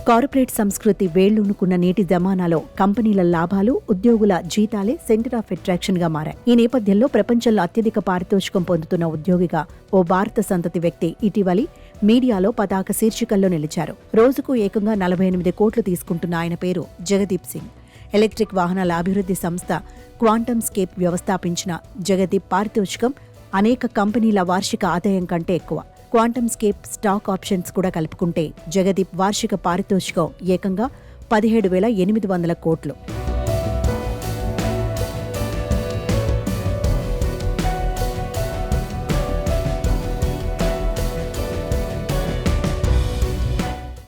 Corporate సంస్కృతి వేళ్లూనుకున్న నేటి జమానాలో కంపెనీల లాభాలు, ఉద్యోగుల జీతాలే సెంటర్ ఆఫ్ అట్రాక్షన్ గా మారాయి. ఈ నేపథ్యంలో ప్రపంచంలో అత్యధిక పారితోషికం పొందుతున్న ఉద్యోగిగా ఓ భారత సంతతి వ్యక్తి ఇటీవలి మీడియాలో పతాక శీర్షికల్లో నిలిచారు. రోజుకు ఏకంగా 48 కోట్లు తీసుకుంటున్న ఆయన పేరు జగదీప్ సింగ్. ఎలక్ట్రిక్ వాహనాల అభివృద్ధి సంస్థ క్వాంటమ్ స్కేప్ వ్యవస్థాపించిన జగదీప్ పారితోషికం అనేక కంపెనీల వార్షిక ఆదాయం కంటే ఎక్కువ. క్వాంటమ్ స్కేప్ స్టాక్ ఆప్షన్స్ కూడా కలుపుకుంటే జగదీప్ వార్షిక పారితోషికం ఏకంగా 17,800 కోట్లు.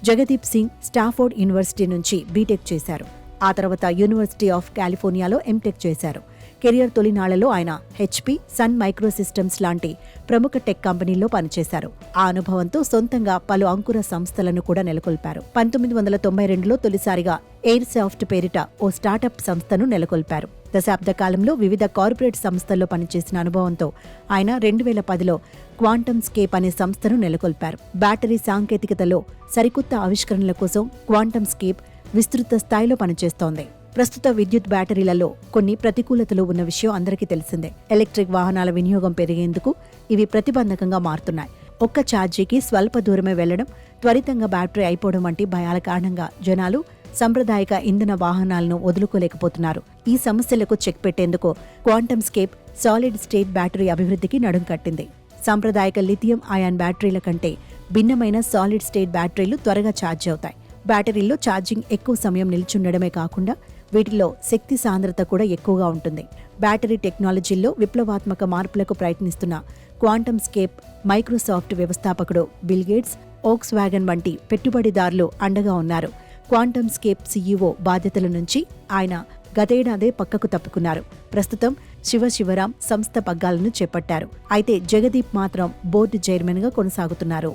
జగదీప్ సింగ్ స్టాఫోర్డ్ యూనివర్సిటీ నుంచి బీటెక్ చేశారు. ఆ తర్వాత యూనివర్సిటీ ఆఫ్ కాలిఫోర్నియాలో ఎంటెక్ చేశారు. కెరియర్ తొలినాళ్లలో ఆయన హెచ్పి, సన్ మైక్రోసిస్టమ్స్ లాంటి ప్రముఖ టెక్ కంపెనీల్లో పనిచేశారు. ఆ అనుభవంతో సొంతంగా పలు అంకుర సంస్థలను కూడా నెలకొల్పారు. 1992లో తొలిసారిగా ఎయిర్ సాఫ్ట్ పేరిట ఓ స్టార్టప్ సంస్థను నెలకొల్పారు. దశాబ్ద కాలంలో వివిధ కార్పొరేట్ సంస్థల్లో పనిచేసిన అనుభవంతో ఆయన 2010లో క్వాంటమ్ స్కేప్ అనే సంస్థను నెలకొల్పారు. బ్యాటరీ సాంకేతికతలో సరికొత్త ఆవిష్కరణల కోసం క్వాంటమ్ స్కేప్ విస్తృత స్థాయిలో పనిచేస్తోంది. ప్రస్తుత విద్యుత్ బ్యాటరీలలో కొన్ని ప్రతికూలతలు ఉన్న విషయం అందరికీ తెలిసిందే. ఎలక్ట్రిక్ వాహనాల వినియోగం పెరిగేందుకు ఇవి ప్రతిబంధకంగా మారుతున్నాయి. ఒక్క ఛార్జీకి స్వల్ప దూరమే వెళ్లడం, త్వరితంగా బ్యాటరీ అయిపోవడం వంటి భయాల కారణంగా జనాలు సాంప్రదాయిక ఇంధన వాహనాలను వదులుకోలేకపోతున్నారు. ఈ సమస్యలకు చెక్ పెట్టేందుకు quantum scape solid state battery అభివృద్ధికి నడుం కట్టింది. సాంప్రదాయిక లిథియం అయాన్ బ్యాటరీల కంటే భిన్నమైన సాలిడ్ స్టేట్ బ్యాటరీలు త్వరగా ఛార్జ్ అవుతాయి. బ్యాటరీల్లో ఛార్జింగ్ ఎక్కువ సమయం నిల్చుండడమే కాకుండా వీటిలో శక్తి సాంద్రత కూడా ఎక్కువగా ఉంటుంది. బ్యాటరీ టెక్నాలజీల్లో విప్లవాత్మక మార్పులకు ప్రయత్నిస్తున్న క్వాంటమ్ స్కేప్ మైక్రోసాఫ్ట్ వ్యవస్థాపకుడు బిల్ గేట్స్, ఓక్స్ వ్యాగన్ వంటి పెట్టుబడిదారులు అండగా ఉన్నారు. క్వాంటమ్ స్కేప్ సీఈఓ బాధ్యతల నుంచి ఆయన గతేడాదే పక్కకు తప్పుకున్నారు. ప్రస్తుతం శివరాం సంస్థ పగ్గాలను చేపట్టారు. అయితే జగదీప్ మాత్రం బోర్డు చైర్మన్ గా కొనసాగుతున్నారు.